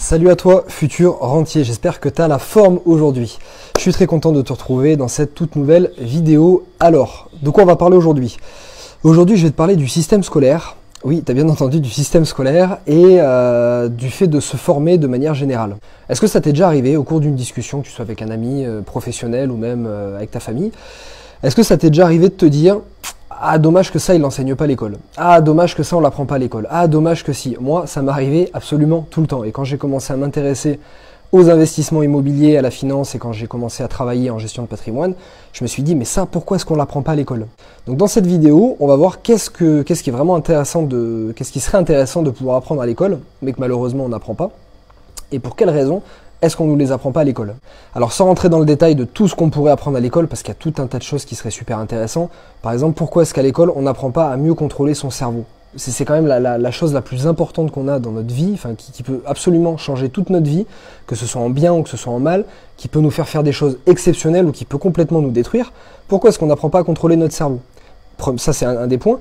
Salut à toi, futur rentier, j'espère que tu as la forme aujourd'hui. Je suis très content de te retrouver dans cette toute nouvelle vidéo. Alors, de quoi on va parler aujourd'hui? Aujourd'hui, je vais te parler du système scolaire. Oui, tu as bien entendu, du système scolaire et du fait de se former de manière générale. Est-ce que ça t'est déjà arrivé au cours d'une discussion, que tu sois avec un ami professionnel ou même avec ta famille? Est-ce que ça t'est déjà arrivé de te dire « Ah, dommage que ça, il l'enseigne pas à l'école. Ah, dommage que ça, on l'apprend pas à l'école. Ah, dommage que si. » Moi, ça m'arrivait absolument tout le temps. Et quand j'ai commencé à m'intéresser aux investissements immobiliers, à la finance, et quand j'ai commencé à travailler en gestion de patrimoine, je me suis dit, mais ça, pourquoi est-ce qu'on l'apprend pas à l'école? Donc dans cette vidéo, on va voir qu'est-ce qui est vraiment intéressant qu'est-ce qui serait intéressant de pouvoir apprendre à l'école, mais que malheureusement on n'apprend pas, et pour quelles raisons est-ce qu'on ne nous les apprend pas à l'école? Alors sans rentrer dans le détail de tout ce qu'on pourrait apprendre à l'école, parce qu'il y a tout un tas de choses qui seraient super intéressantes, par exemple, pourquoi est-ce qu'à l'école on n'apprend pas à mieux contrôler son cerveau? C'est quand même la chose la plus importante qu'on a dans notre vie, enfin qui peut absolument changer toute notre vie, que ce soit en bien ou que ce soit en mal, qui peut nous faire des choses exceptionnelles ou qui peut complètement nous détruire. Pourquoi est-ce qu'on n'apprend pas à contrôler notre cerveau? Ça c'est un des points.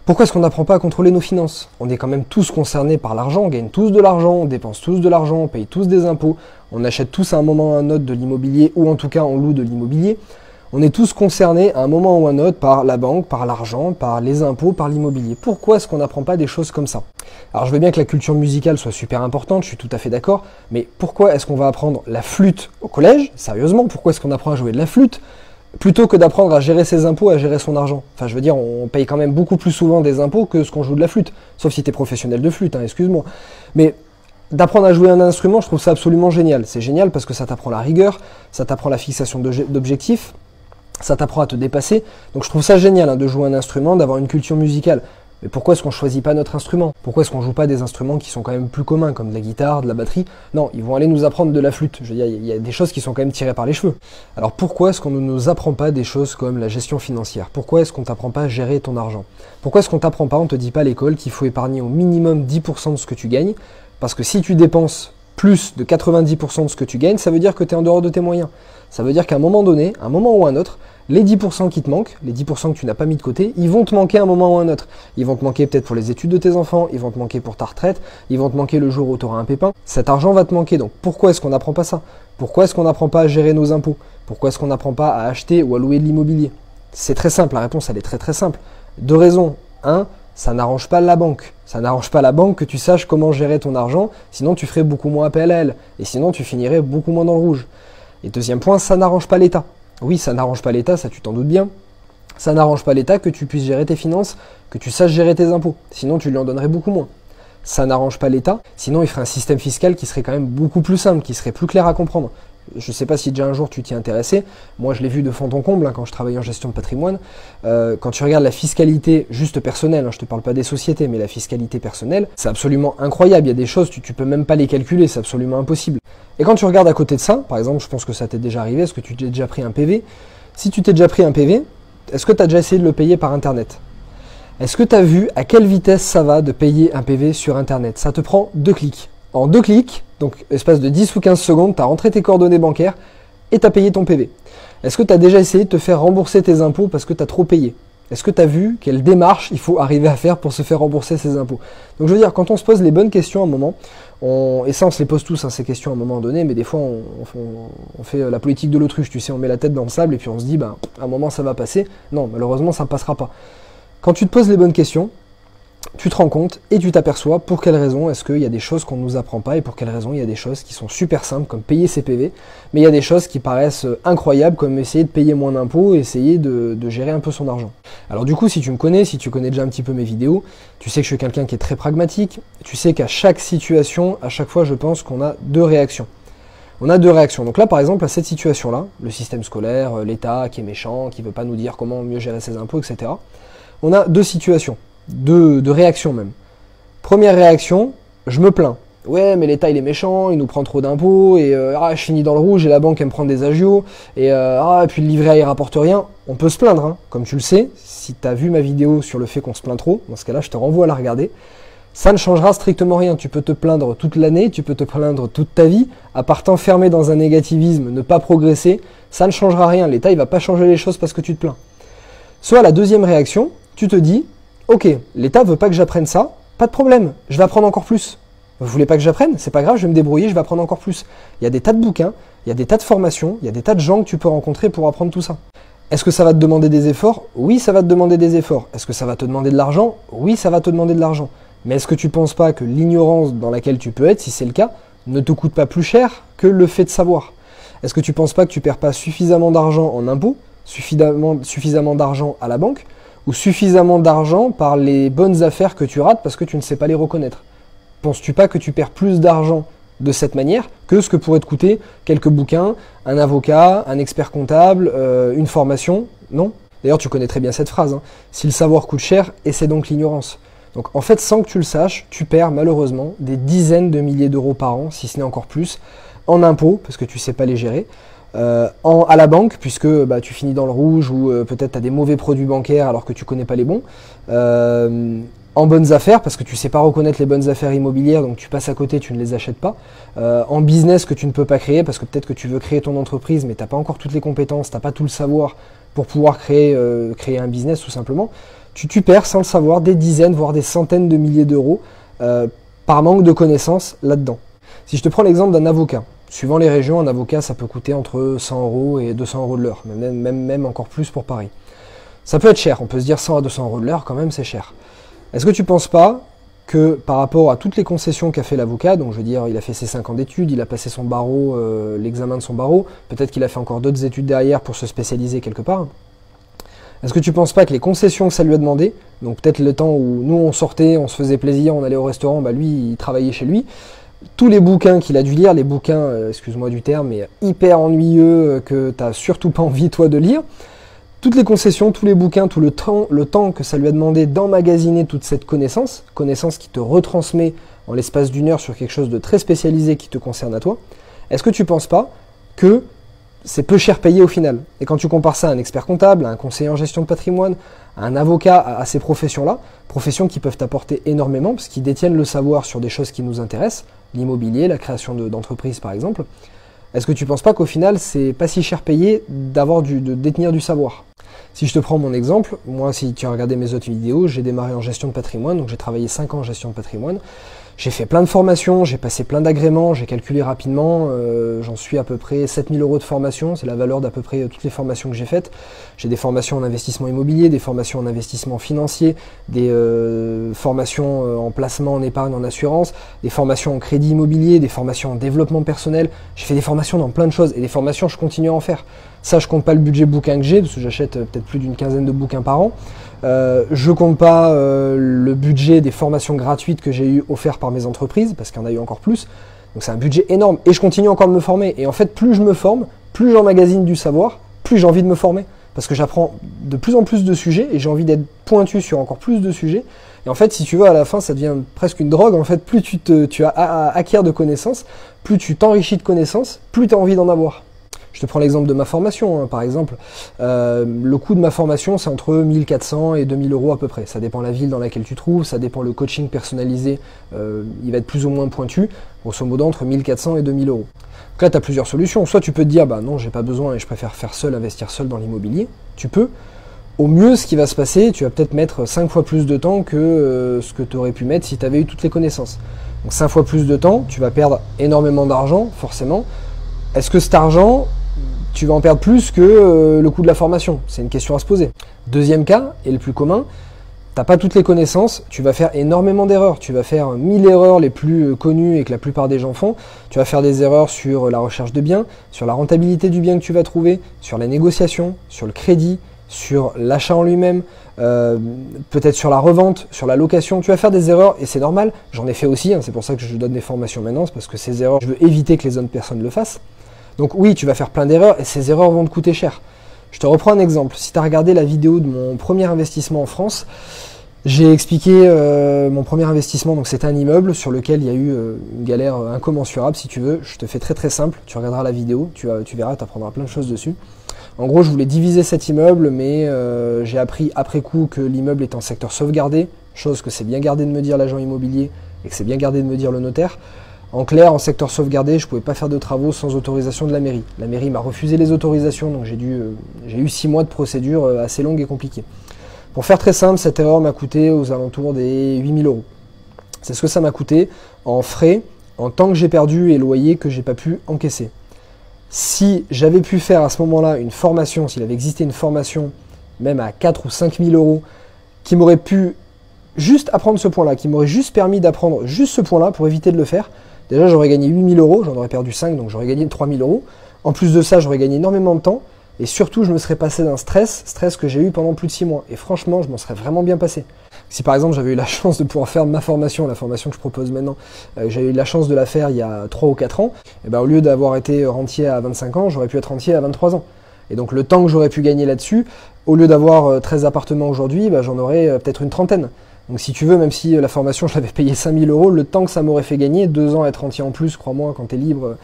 Pourquoi est-ce qu'on n'apprend pas à contrôler nos finances? On est quand même tous concernés par l'argent, on gagne tous de l'argent, on dépense tous de l'argent, on paye tous des impôts, on achète tous à un moment ou à un autre de l'immobilier, ou en tout cas on loue de l'immobilier. On est tous concernés à un moment ou à un autre par la banque, par l'argent, par les impôts, par l'immobilier. Pourquoi est-ce qu'on n'apprend pas des choses comme ça? Alors je veux bien que la culture musicale soit super importante, je suis tout à fait d'accord, mais pourquoi est-ce qu'on va apprendre la flûte au collège? Sérieusement, pourquoi est-ce qu'on apprend à jouer de la flûte plutôt que d'apprendre à gérer ses impôts, à gérer son argent? Enfin je veux dire, on paye quand même beaucoup plus souvent des impôts que ce qu'on joue de la flûte, sauf si tu es professionnel de flûte, hein, excuse-moi. Mais d'apprendre à jouer un instrument, je trouve ça absolument génial. C'est génial parce que ça t'apprend la rigueur, ça t'apprend la fixation d'objectifs, ça t'apprend à te dépasser. Donc je trouve ça génial de jouer un instrument, d'avoir une culture musicale. Mais pourquoi est-ce qu'on choisit pas notre instrument? Pourquoi est-ce qu'on joue pas des instruments qui sont quand même plus communs, comme de la guitare, de la batterie? Non, ils vont aller nous apprendre de la flûte. Je veux dire, il y a des choses qui sont quand même tirées par les cheveux. Alors pourquoi est-ce qu'on ne nous apprend pas des choses comme la gestion financière? Pourquoi est-ce qu'on t'apprend pas à gérer ton argent? Pourquoi est-ce qu'on t'apprend pas, on te dit pas à l'école qu'il faut épargner au minimum 10% de ce que tu gagnes? Parce que si tu dépenses plus de 90% de ce que tu gagnes, ça veut dire que tu es en dehors de tes moyens. Ça veut dire qu'à un moment donné, un moment ou un autre, les 10% qui te manquent, les 10% que tu n'as pas mis de côté, ils vont te manquer à un moment ou un autre. Ils vont te manquer peut-être pour les études de tes enfants, ils vont te manquer pour ta retraite, ils vont te manquer le jour où tu auras un pépin. Cet argent va te manquer, donc pourquoi est-ce qu'on n'apprend pas ça? Pourquoi est-ce qu'on n'apprend pas à gérer nos impôts? Pourquoi est-ce qu'on n'apprend pas à acheter ou à louer de l'immobilier? C'est très simple, la réponse elle est très très simple. Deux raisons. Un, ça n'arrange pas la banque. Ça n'arrange pas la banque que tu saches comment gérer ton argent, sinon tu ferais beaucoup moins appel à elle, et sinon tu finirais beaucoup moins dans le rouge. Et deuxième point, ça n'arrange pas l'État. Oui, ça n'arrange pas l'État, ça tu t'en doutes bien. Ça n'arrange pas l'État que tu puisses gérer tes finances, que tu saches gérer tes impôts, sinon tu lui en donnerais beaucoup moins. Ça n'arrange pas l'État, sinon il ferait un système fiscal qui serait quand même beaucoup plus simple, qui serait plus clair à comprendre. Je ne sais pas si déjà un jour tu t'y intéressais, moi je l'ai vu de fond en comble quand je travaillais en gestion de patrimoine. Quand tu regardes la fiscalité juste personnelle, je ne te parle pas des sociétés, mais la fiscalité personnelle, c'est absolument incroyable. Il y a des choses, tu peux même pas les calculer, c'est absolument impossible. Et quand tu regardes à côté de ça, par exemple, je pense que ça t'est déjà arrivé, est-ce que tu t'es déjà pris un PV? Si tu t'es déjà pris un PV, est-ce que tu as déjà essayé de le payer par Internet? Est-ce que tu as vu à quelle vitesse ça va de payer un PV sur Internet? Ça te prend 2 clics. En 2 clics, donc espace de 10 ou 15 secondes, tu as rentré tes coordonnées bancaires et tu as payé ton PV. Est-ce que tu as déjà essayé de te faire rembourser tes impôts parce que tu as trop payé? Est-ce que tu as vu quelle démarche il faut arriver à faire pour se faire rembourser ses impôts? Donc je veux dire, quand on se pose les bonnes questions à un moment, et ça on se les pose tous ces questions à un moment donné, mais des fois on fait la politique de l'autruche, tu sais, on met la tête dans le sable et puis on se dit, à un moment ça va passer. Non, malheureusement ça ne passera pas. Quand tu te poses les bonnes questions, tu te rends compte et tu t'aperçois pour quelles raisons est-ce qu'il y a des choses qu'on ne nous apprend pas et pour quelles raisons il y a des choses qui sont super simples comme payer ses PV, mais il y a des choses qui paraissent incroyables comme essayer de payer moins d'impôts et essayer de gérer un peu son argent. Alors du coup, si tu me connais, si tu connais déjà un petit peu mes vidéos, tu sais que je suis quelqu'un qui est très pragmatique, tu sais qu'à chaque situation, à chaque fois je pense qu'on a deux réactions. On a deux réactions. Donc là, par exemple, à cette situation-là, le système scolaire, l'État qui est méchant, qui ne veut pas nous dire comment mieux gérer ses impôts, etc. On a deux situations. De réactions même. Première réaction, je me plains. Ouais, mais l'État il est méchant, il nous prend trop d'impôts, et je finis dans le rouge, et la banque elle me prend des agios, et puis le livret A il rapporte rien. On peut se plaindre, comme tu le sais, si tu as vu ma vidéo sur le fait qu'on se plaint trop, dans ce cas-là je te renvoie à la regarder. Ça ne changera strictement rien, tu peux te plaindre toute l'année, tu peux te plaindre toute ta vie, à part t'enfermer dans un négativisme, ne pas progresser, ça ne changera rien, l'État il va pas changer les choses parce que tu te plains. Soit la deuxième réaction, tu te dis, ok, l'État veut pas que j'apprenne ça, pas de problème, je vais apprendre encore plus. Vous voulez pas que j'apprenne? C'est pas grave, je vais me débrouiller, je vais apprendre encore plus. Il y a des tas de bouquins, il y a des tas de formations, il y a des tas de gens que tu peux rencontrer pour apprendre tout ça. Est-ce que ça va te demander des efforts? Oui, ça va te demander des efforts. Est-ce que ça va te demander de l'argent? Oui, ça va te demander de l'argent. Mais est-ce que tu penses pas que l'ignorance dans laquelle tu peux être, si c'est le cas, ne te coûte pas plus cher que le fait de savoir? Est-ce que tu penses pas que tu perds pas suffisamment d'argent en impôts, suffisamment d'argent à la banque, ou suffisamment d'argent par les bonnes affaires que tu rates parce que tu ne sais pas les reconnaître? Penses-tu pas que tu perds plus d'argent de cette manière que ce que pourrait te coûter quelques bouquins, un avocat, un expert comptable, une formation? Non. D'ailleurs, tu connais très bien cette phrase, hein. Si le savoir coûte cher, et c'est donc l'ignorance. Donc en fait, sans que tu le saches, tu perds malheureusement des dizaines de milliers d'euros par an, si ce n'est encore plus, en impôts, parce que tu ne sais pas les gérer, à la banque, puisque tu finis dans le rouge, ou peut-être tu as des mauvais produits bancaires alors que tu ne connais pas les bons, en bonnes affaires, parce que tu ne sais pas reconnaître les bonnes affaires immobilières, donc tu passes à côté, tu ne les achètes pas, en business que tu ne peux pas créer, parce que peut-être que tu veux créer ton entreprise, mais tu n'as pas encore toutes les compétences, tu n'as pas tout le savoir pour pouvoir créer un business tout simplement. Tu perds sans le savoir des dizaines, voire des centaines de milliers d'euros par manque de connaissances là-dedans. Si je te prends l'exemple d'un avocat, suivant les régions, un avocat ça peut coûter entre 100 euros et 200 euros de l'heure, même encore plus pour Paris. Ça peut être cher, on peut se dire 100 à 200 euros de l'heure quand même c'est cher. Est-ce que tu ne penses pas que par rapport à toutes les concessions qu'a fait l'avocat, donc je veux dire il a fait ses 5 ans d'études, il a passé son barreau, l'examen de son barreau, peut-être qu'il a fait encore d'autres études derrière pour se spécialiser quelque part, est-ce que tu ne penses pas que les concessions que ça lui a demandé, donc peut-être le temps où nous on sortait, on se faisait plaisir, on allait au restaurant, lui il travaillait chez lui, tous les bouquins qu'il a dû lire, les bouquins, excuse-moi du terme, mais hyper ennuyeux, que tu n'as surtout pas envie toi de lire, toutes les concessions, tous les bouquins, tout le temps que ça lui a demandé d'emmagasiner toute cette connaissance qui te retransmet en l'espace d'une heure sur quelque chose de très spécialisé qui te concerne à toi, est-ce que tu ne penses pas que c'est peu cher payé au final? Et quand tu compares ça à un expert comptable, à un conseiller en gestion de patrimoine, à un avocat, à ces professions-là, professions qui peuvent t'apporter énormément, parce qu'ils détiennent le savoir sur des choses qui nous intéressent, l'immobilier, la création d'entreprises par exemple, est-ce que tu ne penses pas qu'au final, c'est pas si cher payé de détenir du savoir? Si je te prends mon exemple, moi si tu as regardé mes autres vidéos, j'ai démarré en gestion de patrimoine, donc j'ai travaillé 5 ans en gestion de patrimoine. J'ai fait plein de formations, j'ai passé plein d'agréments, j'ai calculé rapidement, j'en suis à peu près 7000 euros de formation, c'est la valeur d'à peu près toutes les formations que j'ai faites. J'ai des formations en investissement immobilier, des formations en investissement financier, des formations en placement en épargne, en assurance, des formations en crédit immobilier, des formations en développement personnel. J'ai fait des formations dans plein de choses et des formations, je continue à en faire. Ça, je compte pas le budget bouquin que j'ai, parce que j'achète peut-être plus d'une quinzaine de bouquins par an. Je compte pas le budget des formations gratuites que j'ai eu offert par mes entreprises, parce qu'il y en a eu encore plus. Donc c'est un budget énorme et je continue encore de me former. Et en fait, plus je me forme, plus j'emmagasine du savoir, plus j'ai envie de me former. Parce que j'apprends de plus en plus de sujets et j'ai envie d'être pointu sur encore plus de sujets. Et en fait, si tu veux, à la fin, ça devient presque une drogue. En fait, plus tu acquiers de connaissances, plus tu t'enrichis de connaissances, plus tu as envie d'en avoir. Je te prends l'exemple de ma formation, hein, par exemple. Le coût de ma formation, c'est entre 1400 et 2000 euros à peu près. Ça dépend la ville dans laquelle tu trouves, ça dépend le coaching personnalisé, il va être plus ou moins pointu. Grosso modo, entre 1400 et 2000 euros. Donc là, tu as plusieurs solutions. Soit tu peux te dire, non, j'ai pas besoin et je préfère faire seul, investir seul dans l'immobilier. Tu peux. Au mieux, ce qui va se passer, tu vas peut-être mettre 5 fois plus de temps que ce que tu aurais pu mettre si tu avais eu toutes les connaissances. Donc 5 fois plus de temps, tu vas perdre énormément d'argent, forcément. Est-ce que cet argent, tu vas en perdre plus que le coût de la formation? C'est une question à se poser. Deuxième cas, et le plus commun, tu n'as pas toutes les connaissances, tu vas faire énormément d'erreurs. Tu vas faire 1000 erreurs les plus connues et que la plupart des gens font. Tu vas faire des erreurs sur la recherche de biens, sur la rentabilité du bien que tu vas trouver, sur la négociation, sur le crédit, sur l'achat en lui-même, peut-être sur la revente, sur la location. Tu vas faire des erreurs et c'est normal. J'en ai fait aussi, hein, c'est pour ça que je donne des formations maintenant, c'est parce que ces erreurs, je veux éviter que les autres personnes le fassent. Donc oui, tu vas faire plein d'erreurs et ces erreurs vont te coûter cher. Je te reprends un exemple. Si tu as regardé la vidéo de mon premier investissement en France, j'ai expliqué mon premier investissement, donc c'était un immeuble sur lequel il y a eu une galère incommensurable si tu veux. Je te fais très très simple, tu regarderas la vidéo, tu verras, tu apprendras plein de choses dessus. En gros, je voulais diviser cet immeuble, mais j'ai appris après coup que l'immeuble est en secteur sauvegardé, chose que c'est bien gardé de me dire l'agent immobilier et que c'est bien gardé de me dire le notaire. En clair, en secteur sauvegardé, je ne pouvais pas faire de travaux sans autorisation de la mairie. La mairie m'a refusé les autorisations, donc j'ai eu 6 mois de procédure assez longue et compliquée. Pour faire très simple, cette erreur m'a coûté aux alentours des 8000 euros. C'est ce que ça m'a coûté en frais, en temps que j'ai perdu et loyer que j'ai pas pu encaisser. Si j'avais pu faire à ce moment-là une formation, s'il avait existé une formation, même à 4 ou 5 000 euros, qui m'aurait pu juste apprendre ce point-là, qui m'aurait juste permis d'apprendre juste ce point-là pour éviter de le faire, déjà j'aurais gagné 8 000 euros, j'en aurais perdu 5, donc j'aurais gagné 3 000 euros. En plus de ça, j'aurais gagné énormément de temps, et surtout je me serais passé d'un stress que j'ai eu pendant plus de 6 mois. Et franchement, je m'en serais vraiment bien passé. Si par exemple j'avais eu la chance de pouvoir faire ma formation, la formation que je propose maintenant, j'avais eu la chance de la faire il y a 3 ou 4 ans, et ben au lieu d'avoir été rentier à 25 ans, j'aurais pu être rentier à 23 ans. Et donc le temps que j'aurais pu gagner là-dessus, au lieu d'avoir 13 appartements aujourd'hui, ben, j'en aurais peut-être une trentaine. Donc si tu veux, même si la formation je l'avais payé 5 000 euros, le temps que ça m'aurait fait gagner, 2 ans à être rentier en plus, crois-moi, quand tu es libre,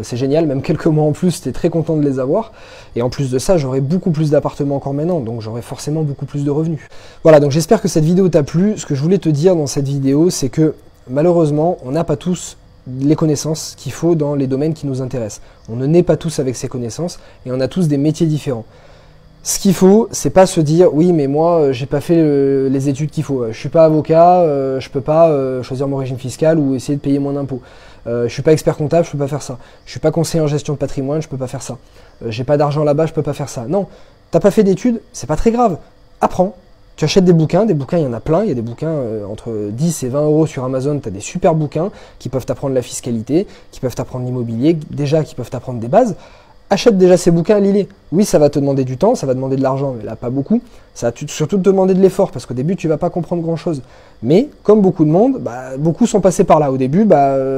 c'est génial, même quelques mois en plus, tu es très content de les avoir. Et en plus de ça, j'aurai beaucoup plus d'appartements encore maintenant, donc j'aurai forcément beaucoup plus de revenus. Voilà, donc j'espère que cette vidéo t'a plu. Ce que je voulais te dire dans cette vidéo, c'est que malheureusement, on n'a pas tous les connaissances qu'il faut dans les domaines qui nous intéressent. On ne naît pas tous avec ces connaissances et on a tous des métiers différents. Ce qu'il faut, c'est pas se dire oui mais moi j'ai pas fait les études qu'il faut, je suis pas avocat, je peux pas choisir mon régime fiscal ou essayer de payer moins d'impôts. Je suis pas expert comptable, je peux pas faire ça. Je suis pas conseiller en gestion de patrimoine, je peux pas faire ça. J'ai pas d'argent là-bas, je peux pas faire ça. Non, t'as pas fait d'études, c'est pas très grave. Apprends. Tu achètes des bouquins, il y en a plein, il y a des bouquins entre 10 et 20 euros sur Amazon, tu as des super bouquins qui peuvent t'apprendre la fiscalité, qui peuvent t'apprendre l'immobilier, déjà qui peuvent t'apprendre des bases. Achète déjà ces bouquins, lis-les. Oui, ça va te demander du temps, ça va demander de l'argent, mais là, pas beaucoup. Ça va surtout te demander de l'effort, parce qu'au début, tu vas pas comprendre grand-chose. Mais, comme beaucoup de monde, beaucoup sont passés par là. Au début,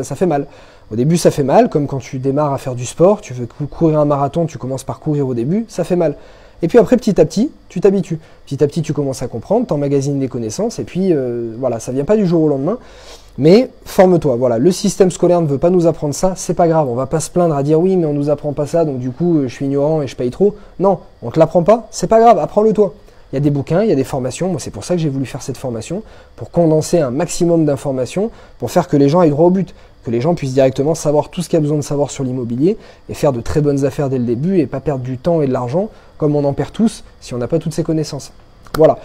ça fait mal. Au début, ça fait mal, comme quand tu démarres à faire du sport, tu veux courir un marathon, tu commences par courir au début, ça fait mal. Et puis après, petit à petit, tu t'habitues. Petit à petit, tu commences à comprendre, tu emmagasines des connaissances, et puis voilà, ça vient pas du jour au lendemain. Mais forme-toi, voilà, le système scolaire ne veut pas nous apprendre ça, c'est pas grave, on va pas se plaindre à dire oui mais on nous apprend pas ça, donc du coup je suis ignorant et je paye trop. Non, on te l'apprend pas, c'est pas grave, apprends-le toi. Il y a des bouquins, il y a des formations, moi c'est pour ça que j'ai voulu faire cette formation, pour condenser un maximum d'informations, pour faire que les gens aient droit au but, que les gens puissent directement savoir tout ce qu'il y a besoin de savoir sur l'immobilier et faire de très bonnes affaires dès le début et pas perdre du temps et de l'argent comme on en perd tous si on n'a pas toutes ces connaissances. Voilà.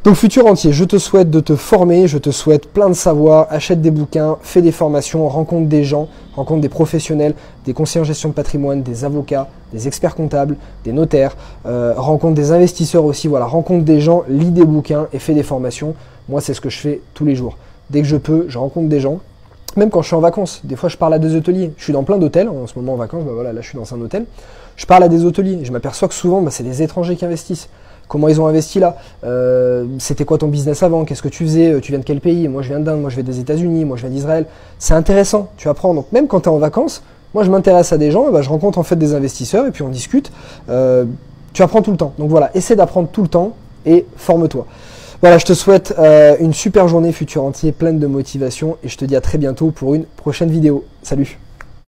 Donc futur rentier, je te souhaite de te former, je te souhaite plein de savoir, achète des bouquins, fais des formations, rencontre des gens, rencontre des professionnels, des conseillers en gestion de patrimoine, des avocats, des experts comptables, des notaires, rencontre des investisseurs aussi, voilà, rencontre des gens, lis des bouquins et fais des formations. Moi c'est ce que je fais tous les jours. Dès que je peux, je rencontre des gens, même quand je suis en vacances, des fois je parle à des hôteliers, je suis dans plein d'hôtels, en ce moment en vacances, voilà, là je suis dans un hôtel, je parle à des hôteliers, je m'aperçois que souvent c'est des étrangers qui investissent. Comment ils ont investi là, c'était quoi ton business avant, qu'est-ce que tu faisais, tu viens de quel pays, moi je viens d'Inde, moi je viens des États-Unis, moi je viens d'Israël. C'est intéressant, tu apprends. Donc même quand tu es en vacances, moi je m'intéresse à des gens, je rencontre en fait des investisseurs et puis on discute. Tu apprends tout le temps. Donc voilà, essaie d'apprendre tout le temps et forme-toi. Voilà, je te souhaite une super journée futur entier, pleine de motivation et je te dis à très bientôt pour une prochaine vidéo. Salut!